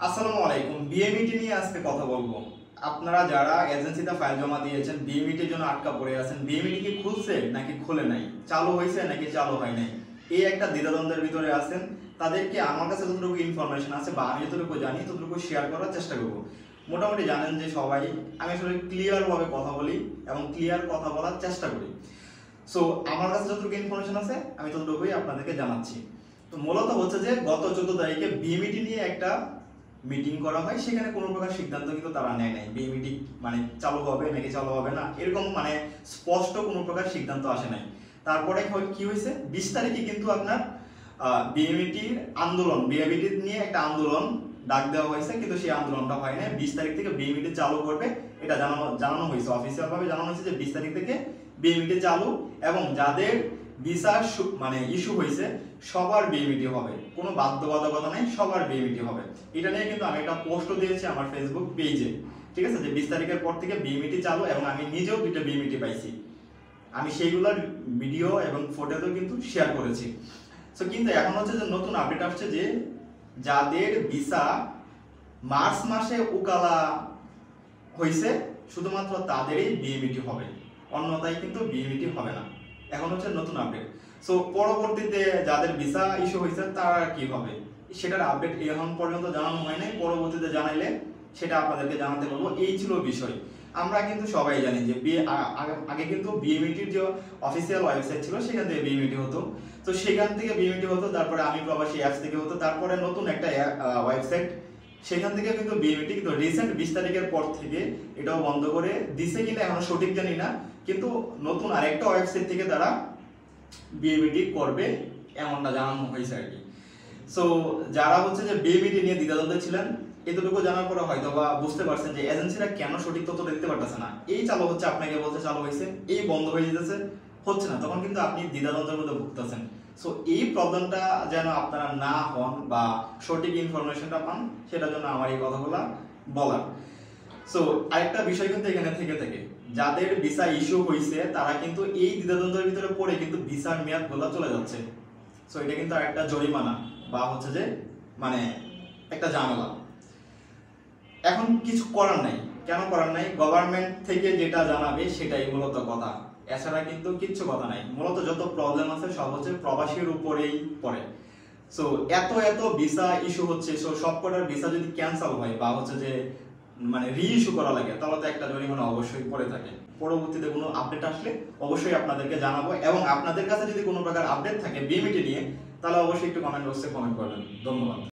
আসসালামু আলাইকুম। বিএমইটি নিয়ে আজকে কথা বলবো। আপনারা যারা এজেন্সিতে ফাইল জমা দিয়েছেন, বিএমইটির জন্য আটকা পড়ে আছেন, বিএমইটি কি খুলছে নাকি খুলে নাই, চালু হয়েছে নাকি চালু হয় নাই, এই একটা দ্বিধাদ্বন্দ্বের ভিতরে আছেন, তাদেরকে আমার কাছে যতটুকু ইনফরমেশন আছে বা আমি যতটুকু জানি ততটুকু শেয়ার করার চেষ্টা করব। মোটামুটি জানেন যে সবাই আমি আসলে ক্লিয়ারভাবে কথা বলি এবং ক্লিয়ার কথা বলার চেষ্টা করি। সো আমার কাছে যতটুকু ইনফরমেশন আছে আমি ততটুকুই আপনাদেরকে জানাচ্ছি। তো মূলত হচ্ছে যে গত 14 তারিখে বিএমইটি নিয়ে একটা মিটিং করা হয়, সেখানে কোনো প্রকার সিদ্ধান্ত কিন্তু তারা নেয় নাই। বিএমইটি মানে চালু হবে নাকি চালু হবে না এরকম মানে স্পষ্ট কোনো প্রকার সিদ্ধান্ত আসে নাই। তারপরে কি হয়েছে, 20 তারিখে কিন্তু আপনার বিএমইটির আন্দোলন, বিএমইটি নিয়ে একটা আন্দোলন ডাক দেওয়া হয়েছে, কিন্তু সেই আন্দোলনটা হয় না। 20 তারিখ থেকে বিএমইটি চালু করবে এটা জানানো হয়েছে, অফিসিয়াল ভাবে জানানো হয়েছে যে 20 তারিখ থেকে বিএমইটি চালু, এবং যাদের ভিসা মানে ইস্যু হয়েছে সবার বিএমইটি হবে, কোনো বাধ্যবাধকতা নেই, সবার বিএমইটি হবে। এটা নিয়ে কিন্তু আমি একটা পোস্টও দিয়েছি আমার ফেসবুক পেজে, ঠিক আছে, যে 20 তারিখের পর থেকে বিএমইটি চালু, এবং আমি নিজেও 2টা বিএমইটি পাইছি, আমি সেইগুলোর ভিডিও এবং ফটোতেও কিন্তু শেয়ার করেছি। সো কিন্তু এখন হচ্ছে যে নতুন আপডেট আসছে যে যাদের ভিসা মার্চ মাসে উকালা হয়েছে শুধুমাত্র তাদেরই বিএমইটি হবে, অন্যথায় কিন্তু বিএমইটি হবে না। এখন হচ্ছে নতুন আপডেট। সো পরবর্তীতে যাদের ভিসা ইস্যু হয়েছে তারা কি হবে সেটার আপডেট এখন পর্যন্ত জানানো হয় নাই, পরবর্তীতে জানাইলে সেটা আপনাদেরকে জানাতে পারবো। এই ছিল বিষয়। আমরা কিন্তু সবাই জানি যে আগে কিন্তু বিএমইটির যে অফিসিয়াল ওয়েবসাইট ছিল সেখান থেকে বিএমইটি হতো, তো সেখান থেকে বিএমইটি হতো, তারপরে আমি প্রবাসী অ্যাপস থেকে হতো, তারপরে নতুন একটা ওয়েবসাইট, সেখান থেকে কিন্তু বিএমইটি কিন্তু রিসেন্ট 20 তারিখের পর থেকে এটাও বন্ধ করে দিছে কিনা এখনো সঠিক জানি না, কিন্তু নতুন আরেকটা ওয়েবসাইট থেকে তারা বিএমইটি করবে এমনটা জানানো হয়েছে আর কি। সো যারা হচ্ছে যে বিএমইটি নিয়ে দ্বিধাদ্বন্দ্বে ছিলেন, এতটুকু জানার পরে হয়তো বা বুঝতে পারছেন যে এজেন্সিরা কেন সঠিক তথ্য দিতে পারতেছে না। এই চালু হচ্ছে, আপনাকে বলতে চালু হয়েছে, এই বন্ধ হয়ে যেতেছে, হচ্ছে না, তখন কিন্তু আপনি দ্বিধাদ্বন্দ্বের মধ্যে ভুগতেছেন। সো এই প্রবলেমটা যেন আপনারা না হন বা সঠিক ইনফরমেশনটা পান, সেটার জন্য আমার এই কথাগুলো বলার। সো আরেকটা বিষয় কিন্তু এখানে থেকে যাদের ভিসা ইস্যু হয়েছে তারা কিন্তু এই দ্বিধাদ্বন্দ্বের ভিতরে পড়ে কিন্তু ভিসার মেয়াদ গুলো চলে যাচ্ছে। সো এটা কিন্তু আরেকটা জরিমানা বা হচ্ছে যে মানে একটা ঝামেলা। এখন কিছু করার নাই, কেন করার নাই, গভর্নমেন্ট থেকে যেটা জানাবে সেটাই মূলত কথা, এছাড়া কিন্তু কিচ্ছু কথা নাই। মূলত যত প্রবলেম আছে সব হচ্ছে প্রবাসীর উপরেই পড়ে। সো এত ভিসা ইস্যু হচ্ছে, সো সবকটার ভিসা যদি ক্যান্সেল হয় বা হচ্ছে যে মানে রি-ইস্যু করা লাগে, তাহলে তো একটা জরিমানা অবশ্যই পড়ে থাকে। পরবর্তীতে কোনো আপডেট আসলে অবশ্যই আপনাদেরকে জানাবো, এবং আপনাদের কাছে যদি কোনো প্রকার আপডেট থাকে বিএমইটি নিয়ে, তাহলে অবশ্যই একটু কমেন্ট বক্সে কমেন্ট করবেন। ধন্যবাদ।